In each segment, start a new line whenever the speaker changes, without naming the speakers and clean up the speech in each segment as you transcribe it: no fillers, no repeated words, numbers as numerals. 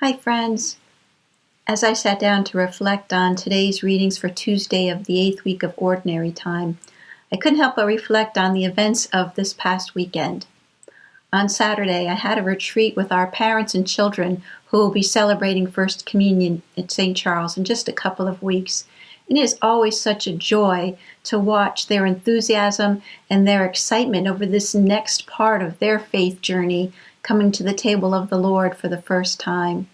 Hi, friends. As I sat down to reflect on today's readings for Tuesday of the 8th week of Ordinary Time, I couldn't help but reflect on the events of this past weekend. On Saturday, I had a retreat with our parents and children who will be celebrating First Communion at St. Charles in just a couple of weeks. And it is always such a joy to watch their enthusiasm and their excitement over this next part of their faith journey, coming to the table of the Lord for the first time.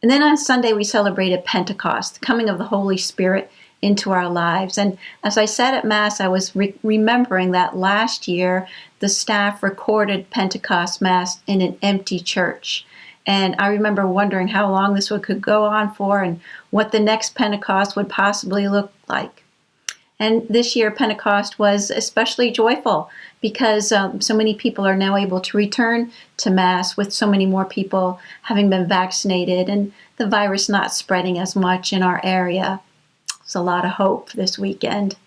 And then on Sunday, we celebrated Pentecost, the coming of the Holy Spirit into our lives. And as I sat at Mass, I was remembering that last year, the staff recorded Pentecost Mass in an empty church. And I remember wondering how long this could go on for and what the next Pentecost would possibly look like. And this year, Pentecost was especially joyful because so many people are now able to return to Mass with so many more people having been vaccinated and the virus not spreading as much in our area. It's a lot of hope this weekend.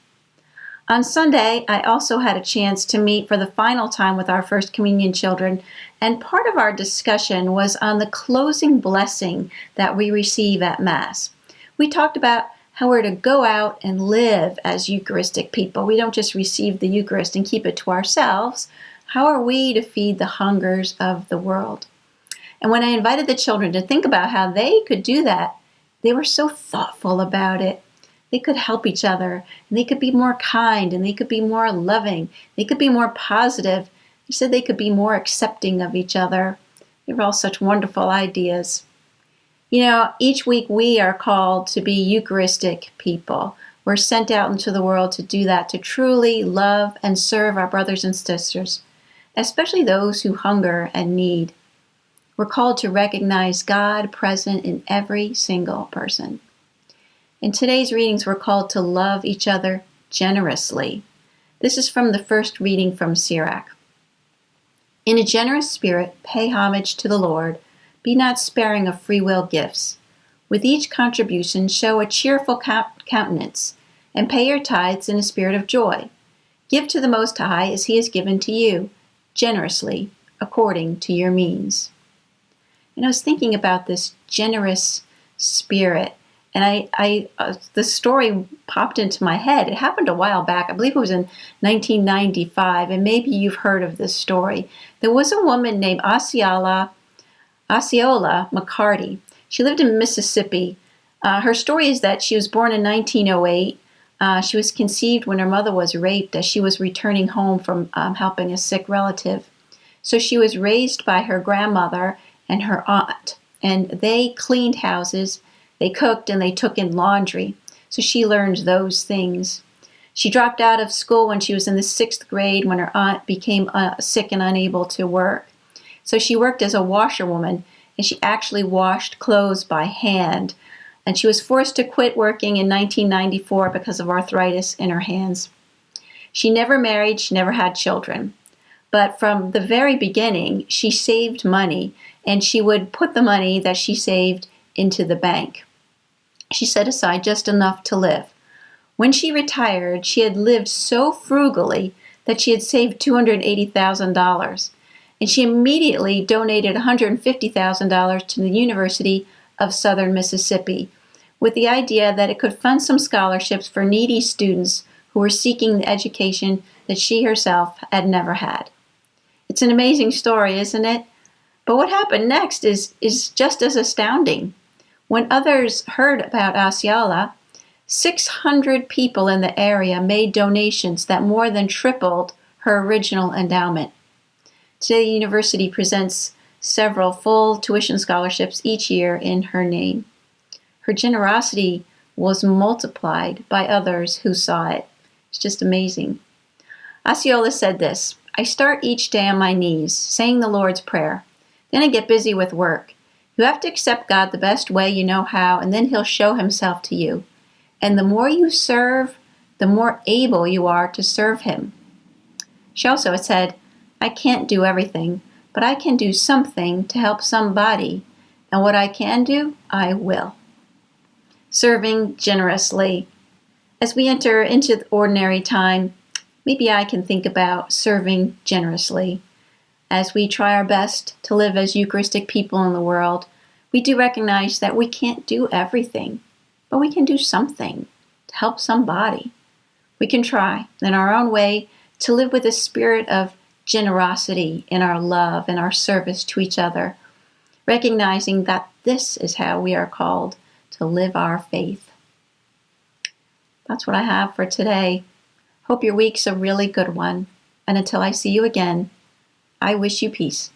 On Sunday, I also had a chance to meet for the final time with our First Communion children, and part of our discussion was on the closing blessing that we receive at Mass. We talked about how we're to go out and live as Eucharistic people. We don't just receive the Eucharist and keep it to ourselves. How are we to feed the hungers of the world? And when I invited the children to think about how they could do that, they were so thoughtful about it. They could help each other, and they could be more kind, and they could be more loving. They could be more positive. They said they could be more accepting of each other. They were all such wonderful ideas. You know, each week we are called to be Eucharistic people. We're sent out into the world to do that, to truly love and serve our brothers and sisters, especially those who hunger and need. We're called to recognize God present in every single person. In today's readings, we're called to love each other generously. This is from the first reading from Sirach. In a generous spirit, pay homage to the Lord. Be not sparing of free will gifts. With each contribution, show a cheerful countenance, and pay your tithes in a spirit of joy. Give to the Most High as He has given to you, generously, according to your means. And I was thinking about this generous spirit, and the story popped into my head. It happened a while back. I believe it was in 1995, and maybe you've heard of this story. There was a woman named Osceola McCarty. She lived in Mississippi. Her story is that she was born in 1908. She was conceived when her mother was raped as she was returning home from helping a sick relative. So she was raised by her grandmother and her aunt, and they cleaned houses, they cooked, and they took in laundry. So she learned those things. She dropped out of school when she was in the 6th grade when her aunt became sick and unable to work. So she worked as a washerwoman, and she actually washed clothes by hand. And she was forced to quit working in 1994 because of arthritis in her hands. She never married, she never had children. But from the very beginning, she saved money, and she would put the money that she saved into the bank. She set aside just enough to live. When she retired, she had lived so frugally that she had saved $280,000. And she immediately donated $150,000 to the University of Southern Mississippi with the idea that it could fund some scholarships for needy students who were seeking the education that she herself had never had. It's an amazing story, isn't it? But what happened next is just as astounding. When others heard about Osceola, 600 people in the area made donations that more than tripled her original endowment. Today, the university presents several full tuition scholarships each year in her name. Her generosity was multiplied by others who saw it. It's just amazing. Osceola said this, I start each day on my knees, saying the Lord's Prayer. Then I get busy with work. You have to accept God the best way you know how, and then He'll show Himself to you. And the more you serve, the more able you are to serve Him. She also said, I can't do everything, but I can do something to help somebody. And what I can do, I will. Serving generously. As we enter into the ordinary time, maybe I can think about serving generously. As we try our best to live as Eucharistic people in the world, We do recognize that we can't do everything, but we can do something to help somebody. We can try, in our own way, to live with a spirit of generosity in our love and our service to each other, recognizing that this is how we are called to live our faith. That's what I have for today. Hope your week's a really good one. And until I see you again, I wish you peace.